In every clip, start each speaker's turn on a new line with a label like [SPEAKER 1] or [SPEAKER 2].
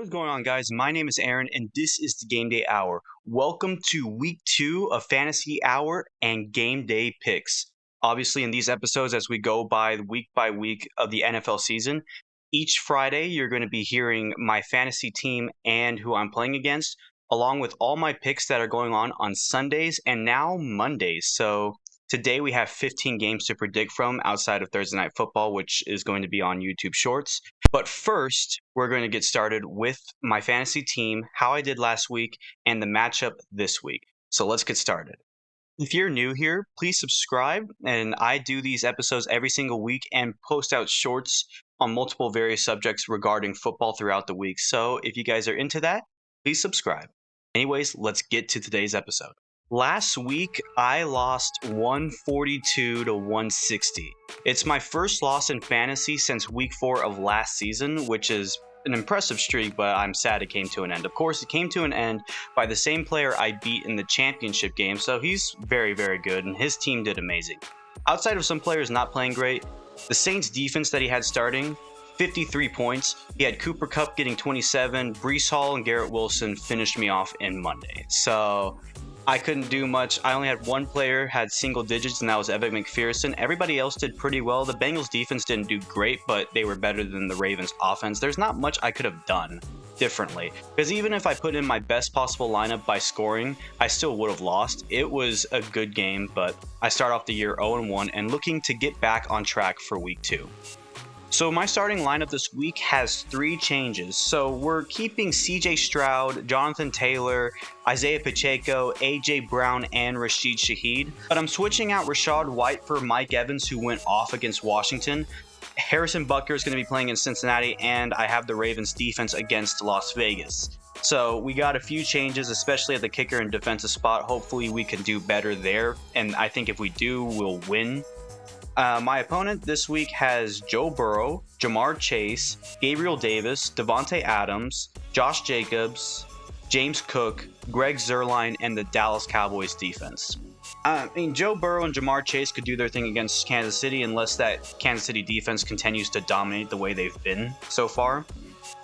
[SPEAKER 1] What is going on, guys? My name is Aaron, and this is the Game Day Hour. Welcome to week 2 of Fantasy Hour and Game Day Picks. Obviously, in these episodes, as we go by week of the NFL season, each Friday you're going to be hearing my fantasy team and who I'm playing against, along with all my picks that are going on Sundays and now Mondays. So today we have 15 games to predict from outside of Thursday Night Football, which is going to be on YouTube Shorts. But first, we're going to get started with my fantasy team, how I did last week, and the matchup this week. So let's get started. If you're new here, please subscribe. And I do these episodes every single week and post out shorts on multiple various subjects regarding football throughout the week. So if you guys are into that, please subscribe. Anyways, let's get to today's episode. Last week, I lost 142 to 160. It's my first loss in fantasy since week 4 of last season, which is an impressive streak, but I'm sad it came to an end. Of course, it came to an end by the same player I beat in the championship game, so he's very, very good, and his team did amazing. Outside of some players not playing great, the Saints defense that he had starting, 53 points. He had Cooper Kupp getting 27, Breece Hall and Garrett Wilson finished me off in Monday. So I couldn't do much. I only had one player had single digits, and that was Evan McPherson. Everybody else did pretty well. The Bengals defense didn't do great, but they were better than the Ravens offense. There's not much I could have done differently, because even if I put in my best possible lineup by scoring, I still would have lost. It was a good game, but I start off the year 0-1 and looking to get back on track for week 2. So my starting lineup this week has 3 changes. So we're keeping CJ Stroud, Jonathan Taylor, Isaiah Pacheco, AJ Brown, and Rashid Shaheed. But I'm switching out Rachaad White for Mike Evans, who went off against Washington. Harrison Butker is going to be playing in Cincinnati, and I have the Ravens defense against Las Vegas. So we got a few changes, especially at the kicker and defensive spot. Hopefully we can do better there, and I think if we do, we'll win. My opponent this week has Joe Burrow, Jamar Chase, Gabriel Davis, Devontae Adams, Josh Jacobs, James Cook, Greg Zuerlein, and the Dallas Cowboys defense. Joe Burrow and Jamar Chase could do their thing against Kansas City unless that Kansas City defense continues to dominate the way they've been so far.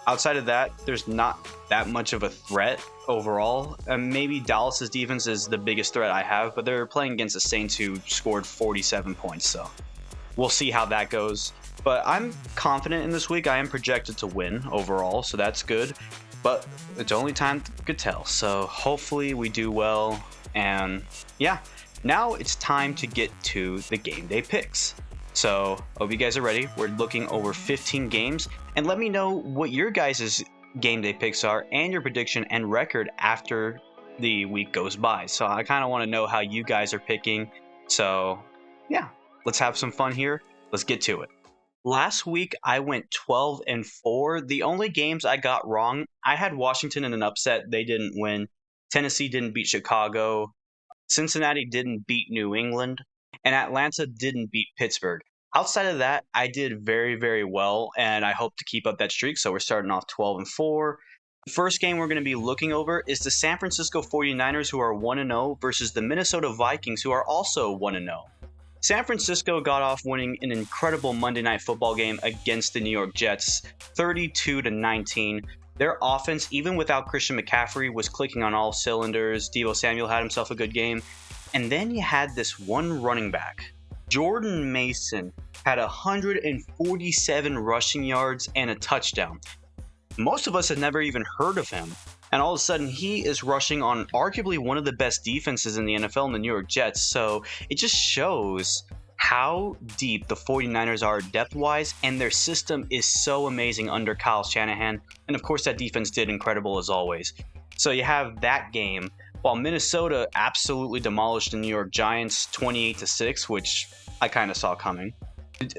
[SPEAKER 1] Outside of that, there's not that much of a threat overall. Maybe Dallas's defense is the biggest threat I have, but they're playing against the Saints who scored 47 points, so we'll see how that goes. But I'm confident in this week. I am projected to win overall, so that's good. But it's only time could tell, so hopefully we do well. And yeah, now it's time to get to the game day picks. So hope you guys are ready. We're looking over 15 games, and let me know what your guys' game day picks are and your prediction and record after the week goes by. So I kind of want to know how you guys are picking. So yeah, let's have some fun here. Let's get to it. Last week I went 12-4. The only games I got wrong, I had Washington in an upset. They didn't win. Tennessee didn't beat Chicago. Cincinnati didn't beat New England. And Atlanta didn't beat Pittsburgh. Outside of that, I did very, very well, and I hope to keep up that streak. So we're starting off 12-4. The first game we're going to be looking over is the San Francisco 49ers, who are 1-0, versus the Minnesota Vikings, who are also 1-0. San Francisco got off winning an incredible Monday Night Football game against the New York Jets, 32-19. Their offense, even without Christian McCaffrey, was clicking on all cylinders. Deebo Samuel had himself a good game. And then you had this one running back. Jordan Mason had 147 rushing yards and a touchdown. Most of us had never even heard of him. And all of a sudden, he is rushing on arguably one of the best defenses in the NFL in the New York Jets. So it just shows how deep the 49ers are depth-wise, and their system is so amazing under Kyle Shanahan. And of course, that defense did incredible as always. So you have that game, while Minnesota absolutely demolished the New York Giants 28-6, which I kind of saw coming.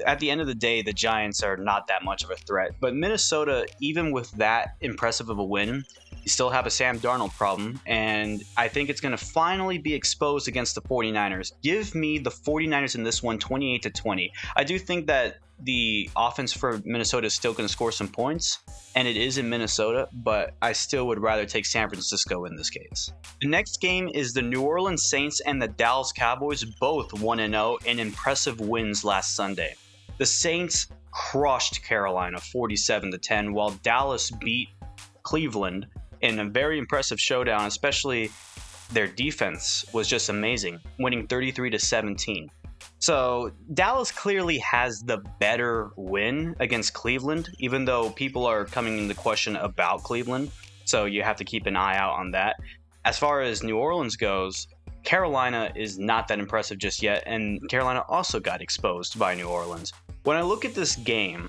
[SPEAKER 1] At the end of the day, the Giants are not that much of a threat. But Minnesota, even with that impressive of a win, you still have a Sam Darnold problem, and I think it's going to finally be exposed against the 49ers. Give me the 49ers in this one, 28-20. I do think that the offense for Minnesota is still going to score some points, and it is in Minnesota, but I still would rather take San Francisco in this case. The next game is the New Orleans Saints and the Dallas Cowboys, both 1-0 and impressive wins last Sunday. The Saints crushed Carolina 47-10, while Dallas beat Cleveland in a very impressive showdown, especially their defense was just amazing, winning 33-17. So Dallas clearly has the better win against Cleveland, even though people are coming into question about Cleveland. So you have to keep an eye out on that. As far as New Orleans goes, Carolina is not that impressive just yet, and Carolina also got exposed by New Orleans. When I look at this game,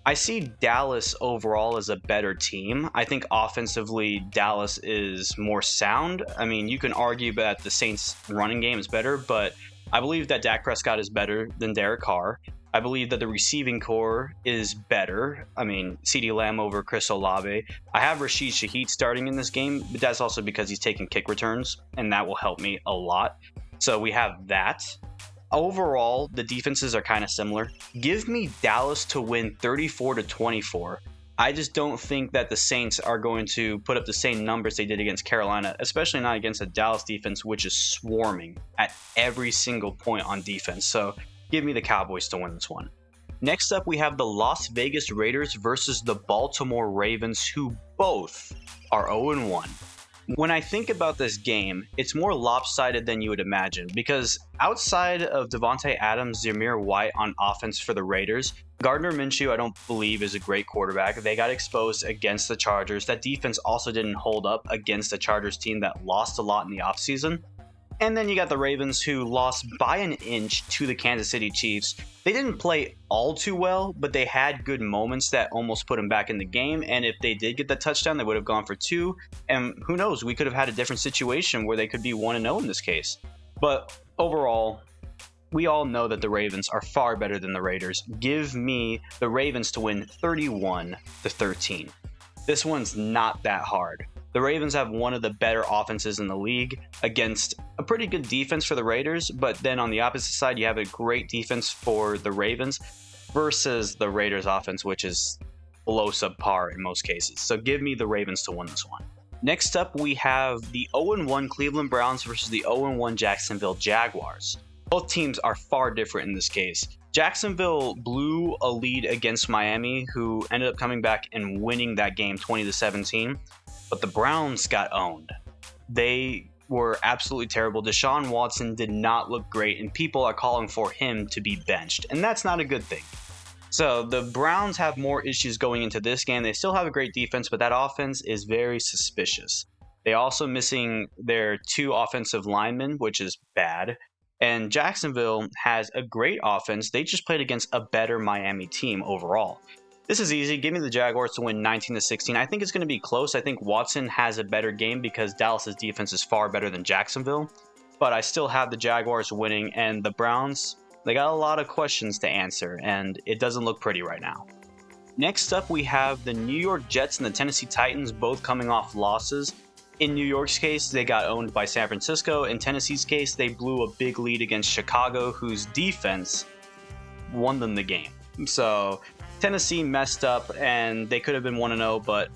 [SPEAKER 1] I see Dallas overall as a better team. I think offensively, Dallas is more sound. I mean, you can argue that the Saints' running game is better, but I believe that Dak Prescott is better than Derek Carr. I believe that the receiving core is better. I mean, CeeDee Lamb over Chris Olave. I have Rashid Shaheed starting in this game, but that's also because he's taking kick returns, and that will help me a lot. So we have that. Overall, the defenses are kind of similar. Give me Dallas to win 34-24. I just don't think that the Saints are going to put up the same numbers they did against Carolina, especially not against a Dallas defense, which is swarming at every single point on defense. So give me the Cowboys to win this one. Next up, we have the Las Vegas Raiders versus the Baltimore Ravens, who both are 0-1. When I think about this game, it's more lopsided than you would imagine, because outside of Devontae Adams, Zamir White on offense for the Raiders, Gardner Minshew I don't believe is a great quarterback. They got exposed against the Chargers. That defense also didn't hold up against the Chargers team that lost a lot in the offseason. And then you got the Ravens, who lost by an inch to the Kansas City Chiefs. They didn't play all too well, but they had good moments that almost put them back in the game. And if they did get the touchdown, they would have gone for 2. And who knows, we could have had a different situation where they could be 1-0 in this case. But overall, we all know that the Ravens are far better than the Raiders. Give me the Ravens to win 31-13. This one's not that hard. The Ravens have one of the better offenses in the league against a pretty good defense for the Raiders, but then on the opposite side, you have a great defense for the Ravens versus the Raiders offense, which is below subpar in most cases. So give me the Ravens to win this one. Next up, we have the 0-1 Cleveland Browns versus the 0-1 Jacksonville Jaguars. Both teams are far different in this case. Jacksonville blew a lead against Miami, who ended up coming back and winning that game 20-17. But the Browns got owned. They were absolutely terrible. Deshaun Watson did not look great, and people are calling for him to be benched, and that's not a good thing. So the Browns have more issues going into this game. They still have a great defense, but that offense is very suspicious. They're also missing their 2 offensive linemen, which is bad. And Jacksonville has a great offense. They just played against a better Miami team overall. This is easy. Give me the Jaguars to win 19-16. I think it's going to be close. I think Watson has a better game because Dallas's defense is far better than Jacksonville. But I still have the Jaguars winning, and the Browns, they got a lot of questions to answer, and it doesn't look pretty right now. Next up, we have the New York Jets and the Tennessee Titans both coming off losses. In New York's case, they got owned by San Francisco. In Tennessee's case, they blew a big lead against Chicago, whose defense won them the game. So Tennessee messed up, and they could have been 1-0, but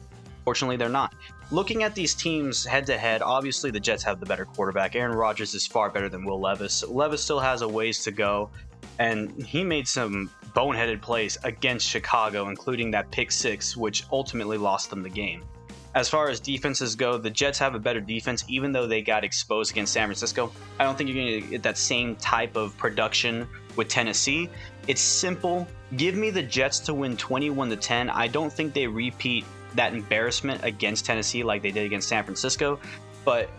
[SPEAKER 1] fortunately they're not. Looking at these teams head-to-head, obviously the Jets have the better quarterback. Aaron Rodgers is far better than Will Levis. Levis still has a ways to go, and he made some boneheaded plays against Chicago, including that pick 6, which ultimately lost them the game. As far as defenses go, the Jets have a better defense, even though they got exposed against San Francisco. I don't think you're going to get that same type of production with Tennessee. It's simple. Give me the Jets to win 21-10. I don't think they repeat that embarrassment against Tennessee like they did against San Francisco. But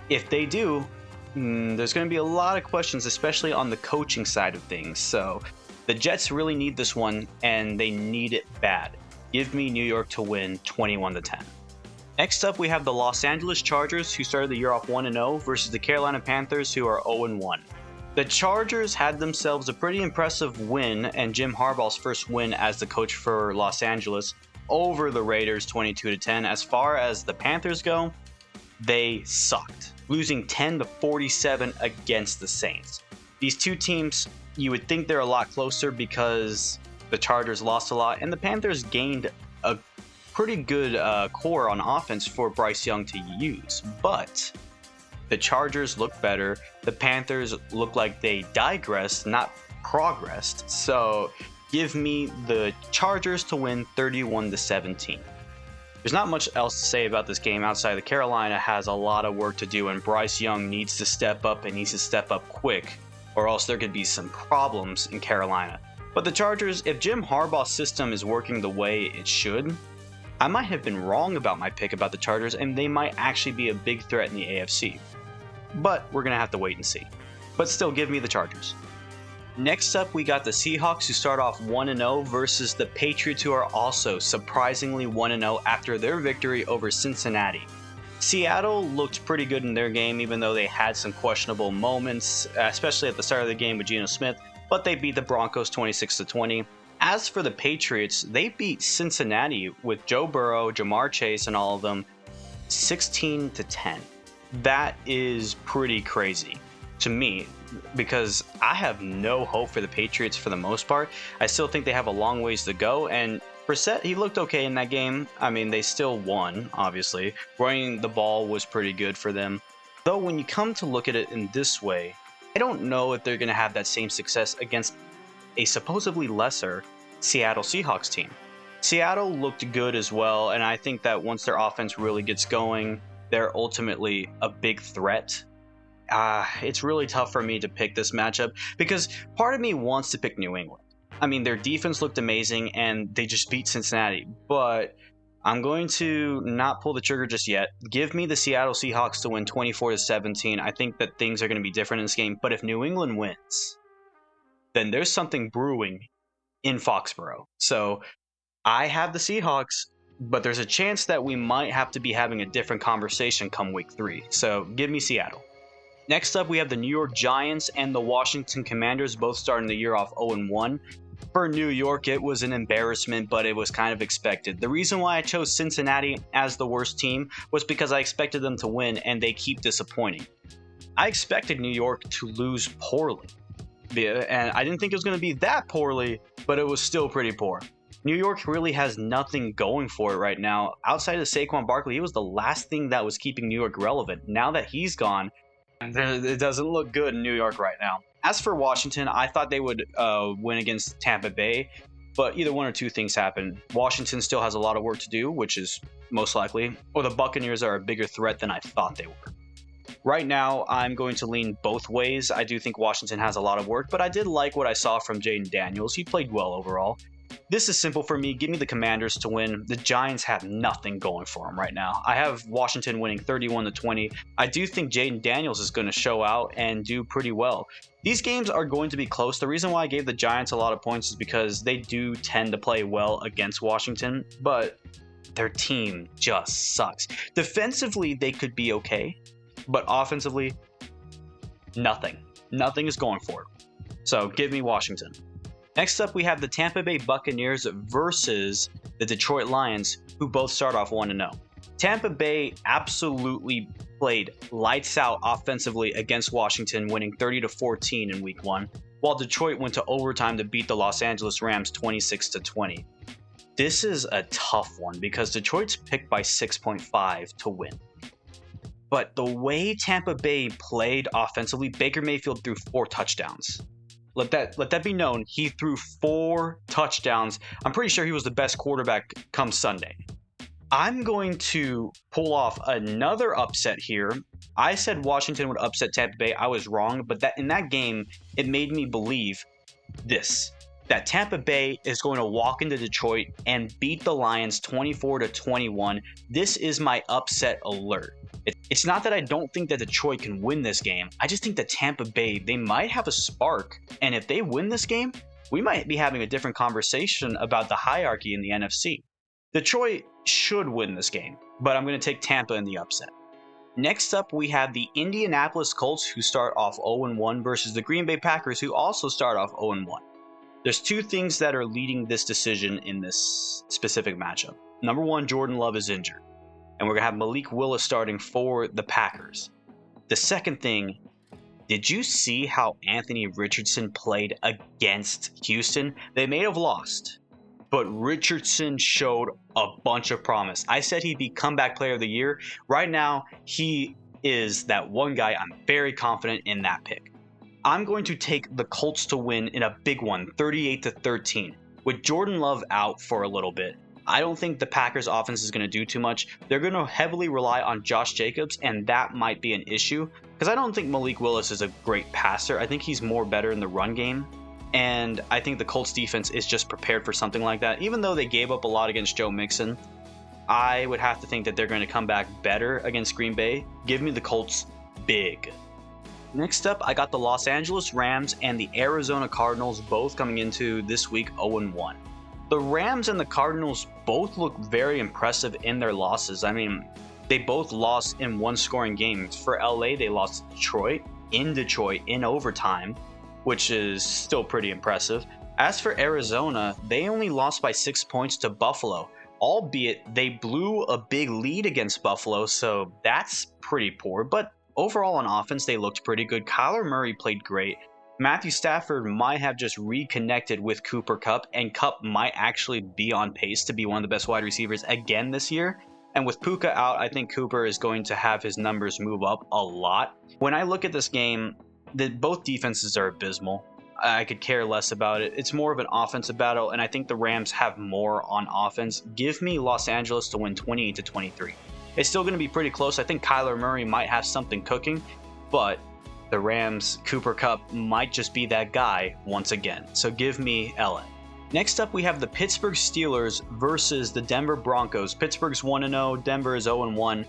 [SPEAKER 1] if they do, there's going to be a lot of questions, especially on the coaching side of things. So the Jets really need this one, and they need it bad. Give me New York to win 21-10. Next up, we have the Los Angeles Chargers, who started the year off 1-0, versus the Carolina Panthers, who are 0-1. The Chargers had themselves a pretty impressive win, and Jim Harbaugh's first win as the coach for Los Angeles over the Raiders 22-10. As far as the Panthers go, they sucked, losing 10-47 against the Saints. These two teams, you would think they're a lot closer because the Chargers lost a lot, and the Panthers gained a pretty good core on offense for Bryce Young to use. But the Chargers look better. The Panthers look like they digressed, not progressed. So give me the Chargers to win 31-17. There's not much else to say about this game outside of Carolina has a lot of work to do, and Bryce Young needs to step up and needs to step up quick, or else there could be some problems in Carolina. But the Chargers, if Jim Harbaugh's system is working the way it should, I might have been wrong about my pick about the Chargers, and they might actually be a big threat in the AFC. But we're going to have to wait and see. But still, give me the Chargers. Next up, we got the Seahawks, who start off 1-0 versus the Patriots, who are also surprisingly 1-0 after their victory over Cincinnati. Seattle looked pretty good in their game, even though they had some questionable moments, especially at the start of the game with Geno Smith, but they beat the Broncos 26-20. As for the Patriots, they beat Cincinnati with Joe Burrow, Jamar Chase, and all of them 16-10. That is pretty crazy to me, because I have no hope for the Patriots for the most part. I still think they have a long ways to go, and Brissett, he looked okay in that game. I mean, they still won, obviously. Running the ball was pretty good for them. Though when you come to look at it in this way, I don't know if they're going to have that same success against a supposedly lesser Seattle Seahawks team. Seattle looked good as well, and I think that once their offense really gets going, they're ultimately a big threat. It's really tough for me to pick this matchup because part of me wants to pick New England. I mean, their defense looked amazing and they just beat Cincinnati, but I'm going to not pull the trigger just yet. Give me the Seattle Seahawks to win 24-17. I think that things are going to be different in this game, but if New England wins, then there's something brewing in Foxborough. So I have the Seahawks, but there's a chance that we might have to be having a different conversation come week 3. So give me Seattle. Next up, we have the New York Giants and the Washington Commanders, both starting the year off 0-1. For New York, it was an embarrassment, but it was kind of expected. The reason why I chose Cincinnati as the worst team was because I expected them to win, and they keep disappointing. I expected New York to lose poorly, and I didn't think it was going to be that poorly, but it was still pretty poor. New York really has nothing going for it right now. Outside of Saquon Barkley, he was the last thing that was keeping New York relevant. Now that he's gone, it doesn't look good in New York right now. As for Washington, I thought they would win against Tampa Bay, but either one or two things happen. Washington still has a lot of work to do, which is most likely, or the Buccaneers are a bigger threat than I thought they were. Right now, I'm going to lean both ways. I do think Washington has a lot of work, but I did like what I saw from Jaden Daniels. He played well overall. This is simple for me. Give me the Commanders to win. The Giants have nothing going for them right now. I have Washington winning 31-20. I do think Jaden Daniels is going to show out and do pretty well. These games are going to be close. The reason why I gave the Giants a lot of points is because they do tend to play well against Washington, but their team just sucks. Defensively, they could be okay, but offensively, nothing. Nothing is going for it. So give me Washington. Next up, we have the Tampa Bay Buccaneers versus the Detroit Lions, who both start off 1-0. Tampa Bay absolutely played lights out offensively against Washington, winning 30-14 in Week 1, while Detroit went to overtime to beat the Los Angeles Rams 26-20. This is a tough one because Detroit's picked by 6.5 to win. But the way Tampa Bay played offensively, Baker Mayfield threw 4 touchdowns. Let that be known. He threw 4 touchdowns. I'm pretty sure he was the best quarterback come Sunday. I'm going to pull off another upset here. I said Washington would upset Tampa Bay. I was wrong, but in that game, it made me believe this, that Tampa Bay is going to walk into Detroit and beat the Lions 24-21. This is my upset alert. It's not that I don't think that Detroit can win this game. I just think that Tampa Bay, they might have a spark. And if they win this game, we might be having a different conversation about the hierarchy in the NFC. Detroit should win this game, but I'm going to take Tampa in the upset. Next up, we have the Indianapolis Colts, who start off 0-1 versus the Green Bay Packers, who also start off 0-1. There's 2 things that are leading this decision in this specific matchup. Number 1, Jordan Love is injured, and we're going to have Malik Willis starting for the Packers. The second thing, did you see how Anthony Richardson played against Houston? They may have lost, but Richardson showed a bunch of promise. I said he'd be comeback player of the year. Right now, he is that one guy. I'm very confident in that pick. I'm going to take the Colts to win in a big one, 38-13. With Jordan Love out for a little bit, I don't think the Packers offense is going to do too much. They're going to heavily rely on Josh Jacobs, and that might be an issue because I don't think Malik Willis is a great passer. I think he's more better in the run game. And I think the Colts defense is just prepared for something like that. Even though they gave up a lot against Joe Mixon, I would have to think that they're going to come back better against Green Bay. Give me the Colts big. Next up, I got the Los Angeles Rams and the Arizona Cardinals both coming into this week 0-1. The Rams and the Cardinals both look very impressive in their losses. I mean, they both lost in one-scoring games. For LA, they lost to Detroit in overtime, which is still pretty impressive. As for Arizona, they only lost by 6 points to Buffalo, albeit they blew a big lead against Buffalo, so that's pretty poor. But overall on offense, they looked pretty good. Kyler Murray played great. Matthew Stafford might have just reconnected with Cooper Kupp, and Kupp might actually be on pace to be one of the best wide receivers again this year. And with Puka out, I think Cooper is going to have his numbers move up a lot. When I look at this game, both defenses are abysmal. I could care less about it. It's more of an offensive battle, and I think the Rams have more on offense. Give me Los Angeles to win 28-23. It's still going to be pretty close. I think Kyler Murray might have something cooking, but the Rams, Cooper Kupp might just be that guy once again. So give me LA. Next up, we have the Pittsburgh Steelers versus the Denver Broncos. Pittsburgh's 1-0, Denver is 0-1.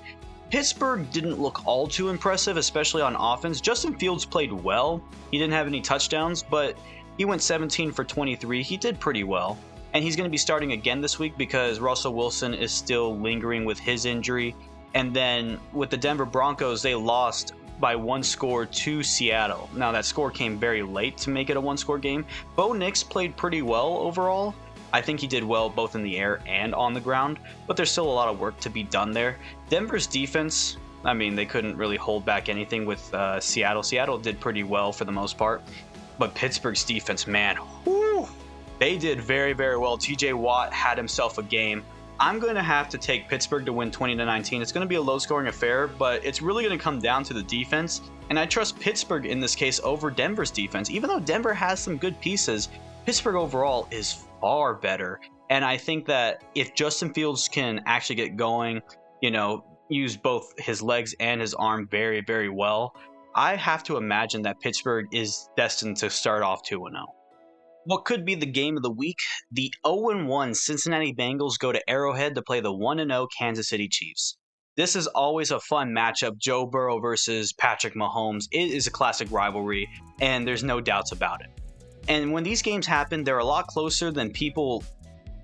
[SPEAKER 1] Pittsburgh didn't look all too impressive, especially on offense. Justin Fields played well. He didn't have any touchdowns, but he went 17 for 23. He did pretty well. And he's going to be starting again this week because Russell Wilson is still lingering with his injury. And then with the Denver Broncos, they lost by one score to Seattle. Now, that score came very late to make it a one-score game. Bo Nix played pretty well overall. I think he did well both in the air and on the ground, but there's still a lot of work to be done there. Denver's defense, I mean, they couldn't really hold back anything with Seattle. Seattle did pretty well for the most part, but Pittsburgh's defense, man, whew, they did very, very well. TJ Watt had himself a game. I'm going to have to take Pittsburgh to win 20-19. It's going to be a low-scoring affair, but it's really going to come down to the defense, and I trust Pittsburgh in this case over Denver's defense. Even though Denver has some good pieces, Pittsburgh overall is far better. And I think that if Justin Fields can actually get going, use both his legs and his arm very, very well, I have to imagine that Pittsburgh is destined to start off 2-0. What could be the game of the week? The 0-1 Cincinnati Bengals go to Arrowhead to play the 1-0 Kansas City Chiefs. This is always a fun matchup, Joe Burrow versus Patrick Mahomes. It is a classic rivalry, and there's no doubts about it. And when these games happen, they're a lot closer than people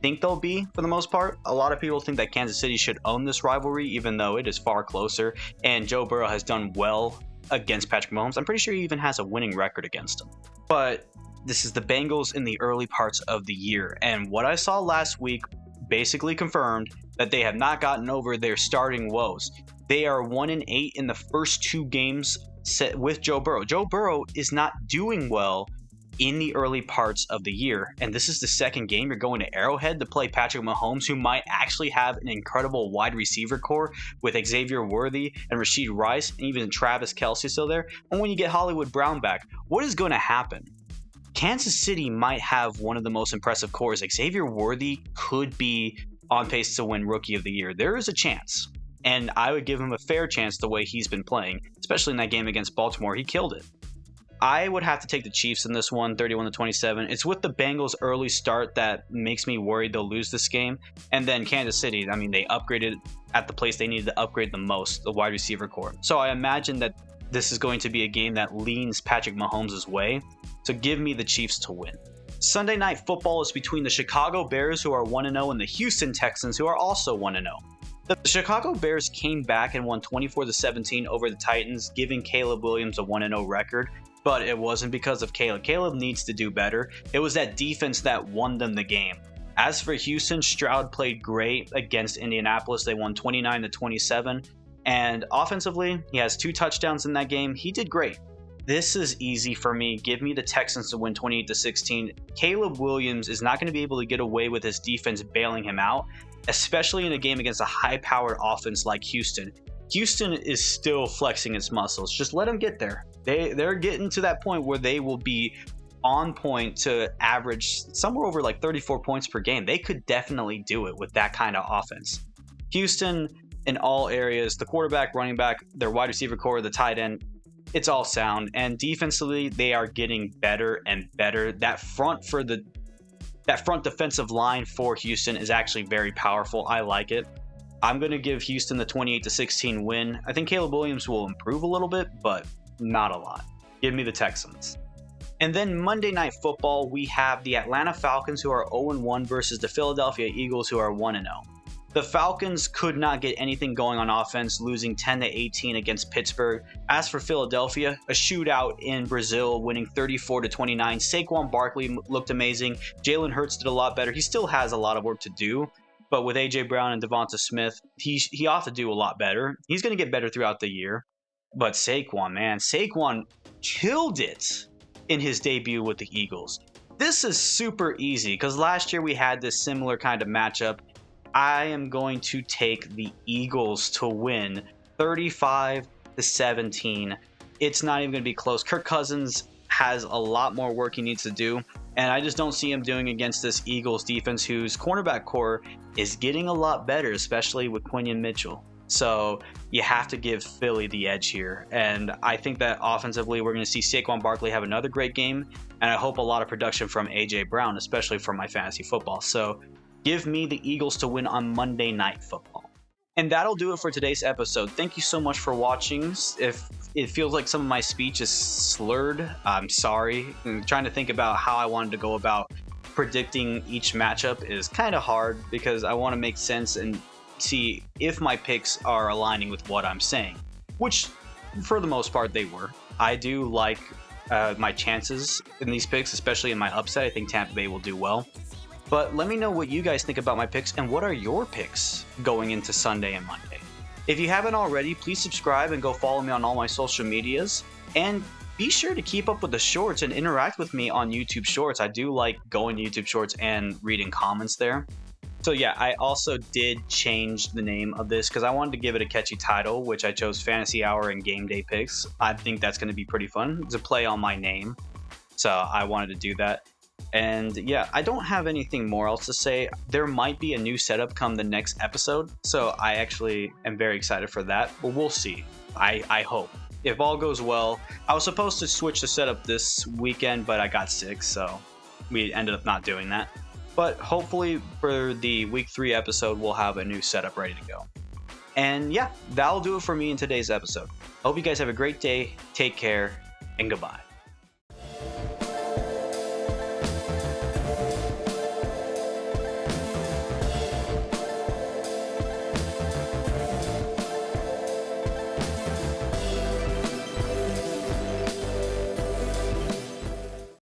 [SPEAKER 1] think they'll be for the most part. A lot of people think that Kansas City should own this rivalry, even though it is far closer. And Joe Burrow has done well against Patrick Mahomes. I'm pretty sure he even has a winning record against him. But this is the Bengals in the early parts of the year. And what I saw last week basically confirmed that they have not gotten over their starting woes. They are 1-8 in the first two games set with Joe Burrow. Joe Burrow is not doing well in the early parts of the year, and this is the second game you're going to Arrowhead to play Patrick Mahomes, who might actually have an incredible wide receiver core with Xavier Worthy and Rashid Rice and even Travis Kelce still there. And when you get Hollywood Brown back, what is going to happen? Kansas City might have one of the most impressive cores. Xavier Worthy could be on pace to win Rookie of the Year. There is a chance, and I would give him a fair chance the way he's been playing, especially in that game against Baltimore. He killed it. I would have to take the Chiefs in this one, 31-27. It's with the Bengals' early start that makes me worried they'll lose this game. And then Kansas City, I mean, they upgraded at the place they needed to upgrade the most, the wide receiver core. So I imagine that this is going to be a game that leans Patrick Mahomes' way. So give me the Chiefs to win. Sunday Night Football is between the Chicago Bears, who are 1-0, and the Houston Texans, who are also 1-0. The Chicago Bears came back and won 24-17 over the Titans, giving Caleb Williams a 1-0 record. But it wasn't because of Caleb. Caleb needs to do better. It was that defense that won them the game. As for Houston, Stroud played great against Indianapolis. They won 29-27. And offensively, he has 2 touchdowns in that game. He did great. This is easy for me. Give me the Texans to win 28-16. Caleb Williams is not going to be able to get away with his defense bailing him out, especially in a game against a high-powered offense like Houston. Houston is still flexing its muscles. Just let them get there. They're getting to that point where they will be on point to average somewhere over like 34 points per game. They could definitely do it with that kind of offense. Houston, in all areas, the quarterback, running back, their wide receiver core, the tight end, it's all sound. And defensively, they are getting better and better. That front defensive line for Houston is actually very powerful. I like it. I'm going to give Houston the 28-16 win. I think Caleb Williams will improve a little bit, but not a lot. Give me the Texans. And then Monday Night Football, we have the Atlanta Falcons, who are 0-1 versus the Philadelphia Eagles, who are 1-0. The Falcons could not get anything going on offense, losing 10-18 against Pittsburgh. As for Philadelphia, a shootout in Brazil, winning 34-29. Saquon Barkley looked amazing. Jalen Hurts did a lot better. He still has a lot of work to do, but with A.J. Brown and Devonta Smith, he ought to do a lot better. He's going to get better throughout the year. But Saquon, man, Saquon killed it in his debut with the Eagles. This is super easy because last year we had this similar kind of matchup. I am going to take the Eagles to win 35-17. It's not even going to be close. Kirk Cousins has a lot more work he needs to do, and I just don't see him doing against this Eagles defense, whose cornerback core is getting a lot better, especially with Quinion Mitchell. So you have to give Philly the edge here. And I think that offensively, we're going to see Saquon Barkley have another great game. And I hope a lot of production from A.J. Brown, especially for my fantasy football. So give me the Eagles to win on Monday Night Football. And that'll do it for today's episode. Thank you so much for watching. If it feels like some of my speech is slurred, I'm sorry. I'm trying to think about how I wanted to go about predicting each matchup is kind of hard because I want to make sense and see if my picks are aligning with what I'm saying, which for the most part they were. I do like my chances in these picks, especially in my upset. I think Tampa Bay will do well. But let me know what you guys think about my picks and what are your picks going into Sunday and Monday. If you haven't already, please subscribe and go follow me on all my social medias. And be sure to keep up with the shorts and interact with me on YouTube Shorts. I do like going to YouTube Shorts and reading comments there. So yeah, I also did change the name of this because I wanted to give it a catchy title, which I chose Fantasy Hour and Game Day Picks. I think that's going to be pretty fun. It's a play on my name. So I wanted to do that. And yeah, I don't have anything more else to say. There might be a new setup come the next episode. So I actually am very excited for that. But we'll see. I hope. If all goes well, I was supposed to switch the setup this weekend, but I got sick. So we ended up not doing that. But hopefully for the week 3 episode, we'll have a new setup ready to go. And yeah, that'll do it for me in today's episode. I hope you guys have a great day. Take care and goodbye.